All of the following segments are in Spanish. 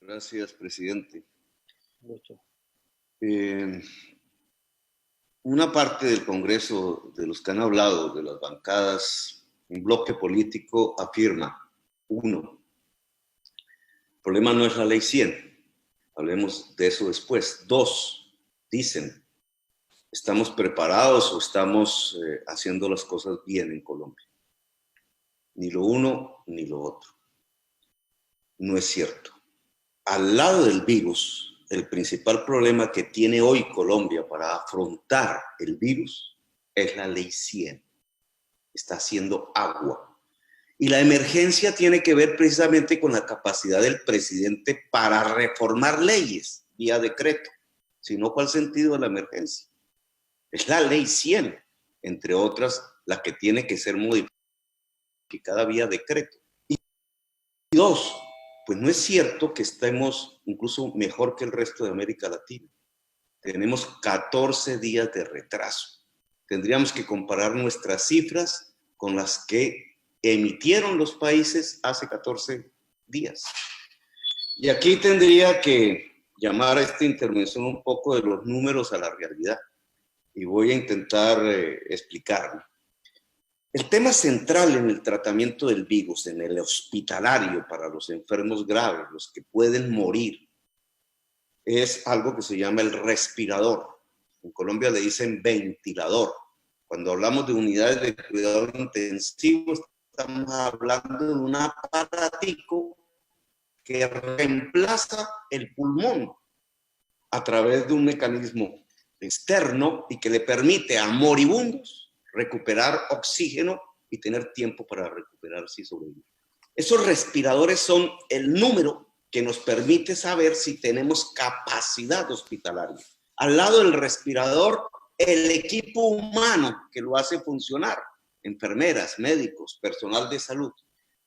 Gracias, presidente. Mucho. Una parte del Congreso, de los que han hablado, de las bancadas, un bloque político afirma, uno, el problema no es la ley 100, hablemos de eso después. Dos, dicen, estamos preparados o estamos haciendo las cosas bien en Colombia. Ni lo uno ni lo otro. No es cierto. Al lado del virus, el principal problema que tiene hoy Colombia para afrontar el virus es la ley 100. Está haciendo agua. Y la emergencia tiene que ver precisamente con la capacidad del presidente para reformar leyes vía decreto. Si no, ¿cuál sentido de la emergencia? Es la ley 100, entre otras, la que tiene que ser modificada vía decreto. Y dos, pues no es cierto que estemos incluso mejor que el resto de América Latina. Tenemos 14 días de retraso. Tendríamos que comparar nuestras cifras con las que emitieron los países hace 14 días. Y aquí tendría que llamar a esta intervención un poco de los números a la realidad. Y voy a intentar explicarlo. El tema central en el tratamiento del virus, en el hospitalario para los enfermos graves, los que pueden morir, es algo que se llama el respirador. En Colombia le dicen ventilador. Cuando hablamos de unidades de cuidado intensivo, estamos hablando de un aparatico que reemplaza el pulmón a través de un mecanismo externo y que le permite a moribundos recuperar oxígeno y tener tiempo para recuperarse y sobrevivir. Esos respiradores son el número que nos permite saber si tenemos capacidad hospitalaria. Al lado del respirador, el equipo humano que lo hace funcionar, enfermeras, médicos, personal de salud.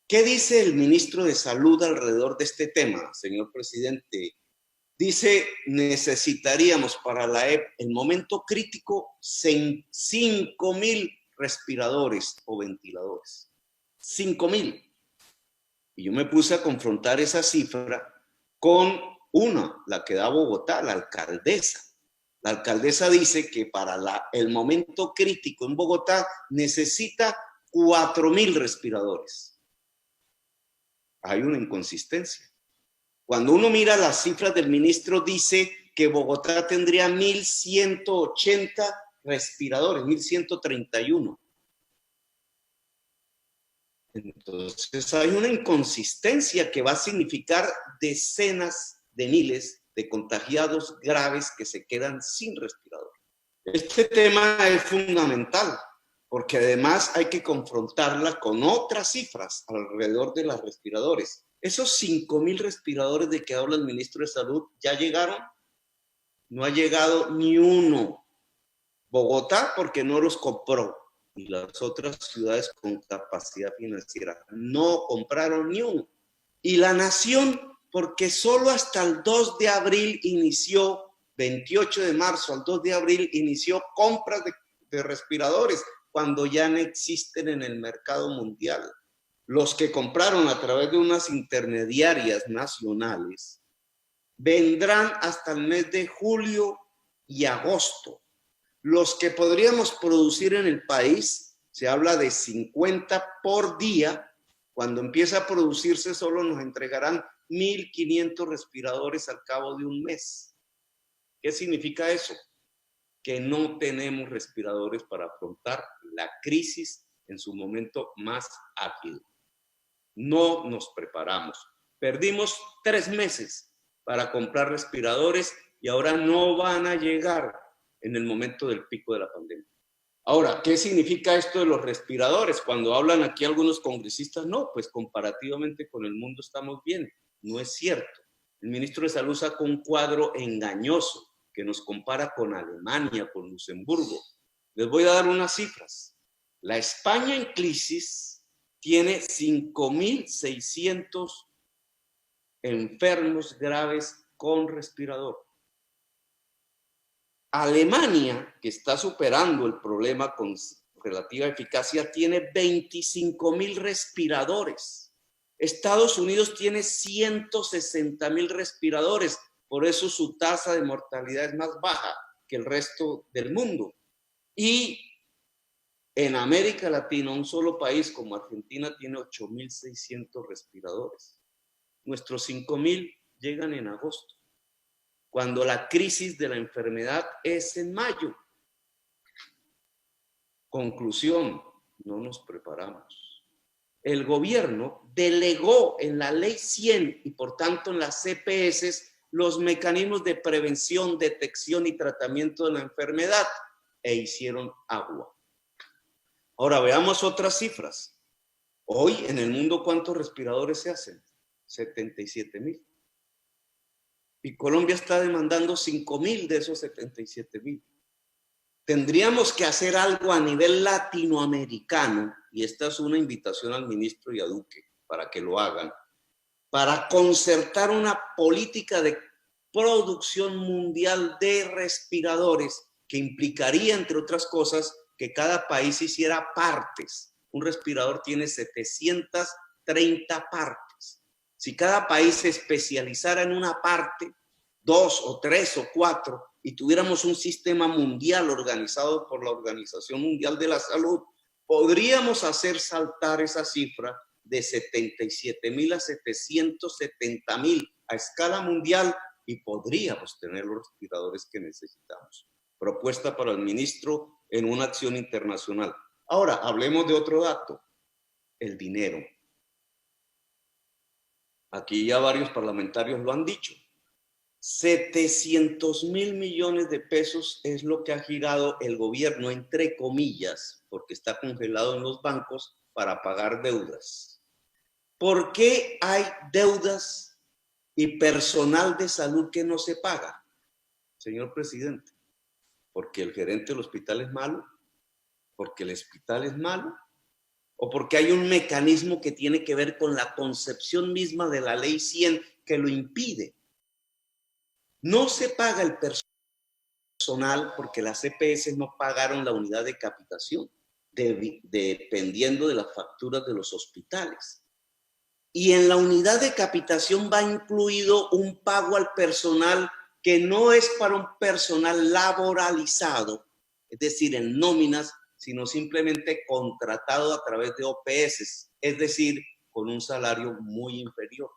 ¿Qué dice el ministro de Salud alrededor de este tema, señor presidente? Dice, necesitaríamos para el momento crítico 5.000 respiradores o ventiladores. 5.000. Y yo me puse a confrontar esa cifra con la que da Bogotá, la alcaldesa. La alcaldesa dice que para el momento crítico en Bogotá necesita 4.000 respiradores. Hay una inconsistencia. Cuando uno mira las cifras del ministro, dice que Bogotá tendría 1.180 respiradores, 1.131. Entonces hay una inconsistencia que va a significar decenas de miles de contagiados graves que se quedan sin respirador. Este tema es fundamental porque además hay que confrontarla con otras cifras alrededor de los respiradores. Esos 5.000 respiradores de que habla el ministro de Salud, ¿ya llegaron? No ha llegado ni uno. Bogotá porque no los compró y las otras ciudades con capacidad financiera no compraron ni uno. Y la nación porque solo hasta el 2 de abril inició, 28 de marzo al 2 de abril inició compras de respiradores cuando ya no existen en el mercado mundial. Los que compraron a través de unas intermediarias nacionales vendrán hasta el mes de julio y agosto. Los que podríamos producir en el país, se habla de 50 por día, cuando empieza a producirse solo nos entregarán 1.500 respiradores al cabo de un mes. ¿Qué significa eso? Que no tenemos respiradores para afrontar la crisis en su momento más álgido. No nos preparamos. Perdimos 3 meses para comprar respiradores y ahora no van a llegar en el momento del pico de la pandemia. Ahora, ¿qué significa esto de los respiradores? Cuando hablan aquí algunos congresistas, no, pues comparativamente con el mundo estamos bien. No es cierto. El ministro de Salud sacó un cuadro engañoso que nos compara con Alemania, con Luxemburgo. Les voy a dar unas cifras. La España en crisis tiene 5.600 enfermos graves con respirador. Alemania, que está superando el problema con relativa eficacia, tiene 25.000 respiradores. Estados Unidos tiene 160,000 respiradores, por eso su tasa de mortalidad es más baja que el resto del mundo. Y en América Latina, un solo país como Argentina tiene 8,600 respiradores. Nuestros 5,000 llegan en agosto, cuando la crisis de la enfermedad es en mayo. Conclusión, no nos preparamos. El gobierno delegó en la Ley 100 y por tanto en las EPS los mecanismos de prevención, detección y tratamiento de la enfermedad e hicieron agua. Ahora veamos otras cifras. Hoy en el mundo, ¿cuántos respiradores se hacen? 77,000. Y Colombia está demandando 5,000 de esos 77,000. Tendríamos que hacer algo a nivel latinoamericano, y esta es una invitación al ministro y a Duque para que lo hagan, para concertar una política de producción mundial de respiradores que implicaría, entre otras cosas, que cada país hiciera partes. Un respirador tiene 730 partes. Si cada país se especializara en una parte, 2 o 3 o 4, y tuviéramos un sistema mundial organizado por la Organización Mundial de la Salud, podríamos hacer saltar esa cifra de 77,000 a 770,000 a escala mundial y podríamos tener los respiradores que necesitamos. Propuesta para el ministro en una acción internacional. Ahora, hablemos de otro dato, el dinero. Aquí ya varios parlamentarios lo han dicho. 700,000 millones de pesos es lo que ha girado el gobierno, entre comillas, porque está congelado en los bancos para pagar deudas. ¿Por qué hay deudas y personal de salud que no se paga, señor presidente? ¿Porque el gerente del hospital es malo? ¿Porque el hospital es malo? ¿O porque hay un mecanismo que tiene que ver con la concepción misma de la Ley 100 que lo impide? No se paga el personal porque las EPS no pagaron la unidad de capitación, dependiendo de las facturas de los hospitales. Y en la unidad de capitación va incluido un pago al personal que no es para un personal laboralizado, es decir, en nóminas, sino simplemente contratado a través de OPS, es decir, con un salario muy inferior.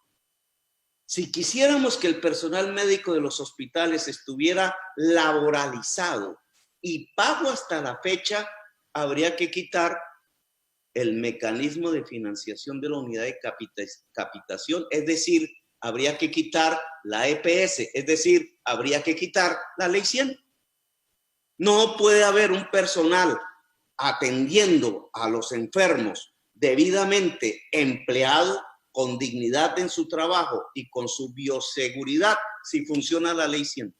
Si quisiéramos que el personal médico de los hospitales estuviera laboralizado y pago hasta la fecha, habría que quitar el mecanismo de financiación de la unidad de capitación, es decir, habría que quitar la EPS, es decir, habría que quitar la Ley 100. No puede haber un personal atendiendo a los enfermos debidamente empleado, con dignidad en su trabajo y con su bioseguridad, si funciona la Ley 100.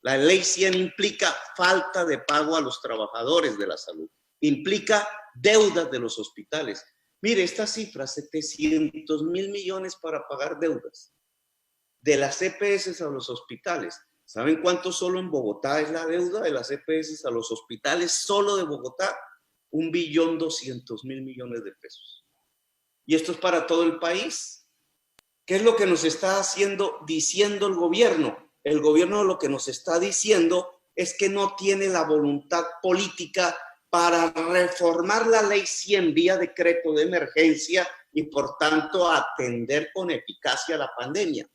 La Ley 100 implica falta de pago a los trabajadores de la salud, implica deudas de los hospitales. Mire, esta cifra, 700,000 millones para pagar deudas de las EPS a los hospitales. ¿Saben cuánto solo en Bogotá es la deuda de las EPS a los hospitales? Solo de Bogotá, 1.200.000 millones de pesos. Y esto es para todo el país. ¿Qué es lo que nos está diciendo el gobierno? El gobierno lo que nos está diciendo es que no tiene la voluntad política para reformar la Ley 100 vía decreto de emergencia y por tanto atender con eficacia la pandemia.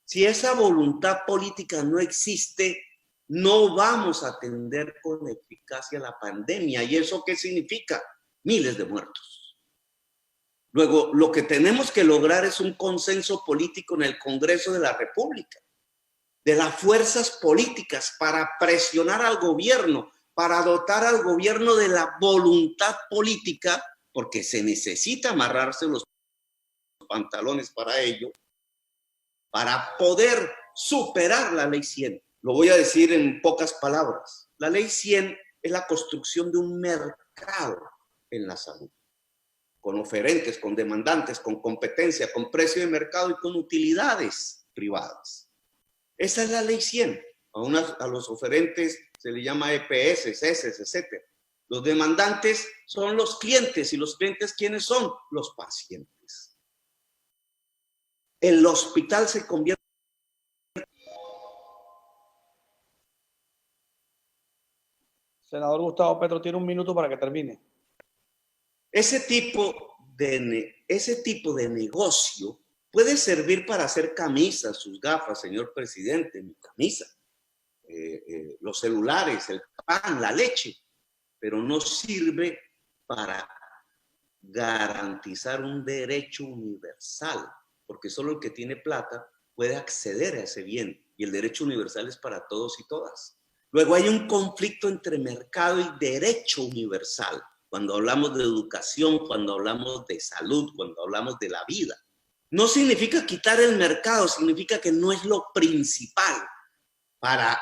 Si esa voluntad política no existe, no vamos a atender con eficacia la pandemia. ¿Y eso qué significa? Miles de muertos. Luego, lo que tenemos que lograr es un consenso político en el Congreso de la República, de las fuerzas políticas para presionar al gobierno, para dotar al gobierno de la voluntad política, porque se necesita amarrarse los pantalones para ello, para poder superar la Ley 100. Lo voy a decir en pocas palabras. La Ley 100 es la construcción de un mercado en la salud, con oferentes, con demandantes, con competencia, con precio de mercado y con utilidades privadas. Esa es la Ley 100. A los oferentes se le llama EPS, CESES, etc. Los demandantes son los clientes. ¿Y los clientes quiénes son? Los pacientes. el hospital se convierte. Senador Gustavo Petro tiene un minuto para que termine. Ese tipo de negocio puede servir para hacer camisas, sus gafas, señor presidente, mi camisa, los celulares, el pan, la leche, pero no sirve para garantizar un derecho universal, porque solo el que tiene plata puede acceder a ese bien, y el derecho universal es para todos y todas. Luego hay un conflicto entre mercado y derecho universal, cuando hablamos de educación, cuando hablamos de salud, cuando hablamos de la vida. No significa quitar el mercado, significa que no es lo principal. Para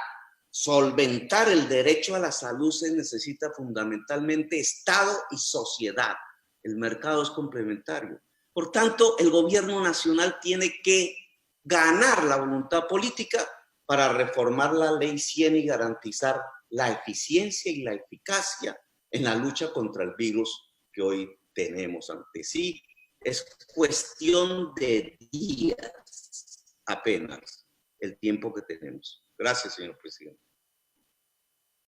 solventar el derecho a la salud se necesita fundamentalmente Estado y sociedad. El mercado es complementario. Por tanto, el gobierno nacional tiene que ganar la voluntad política para reformar la ley 100 y garantizar la eficiencia y la eficacia en la lucha contra el virus que hoy tenemos ante sí. Es cuestión de días apenas el tiempo que tenemos. Gracias, señor presidente.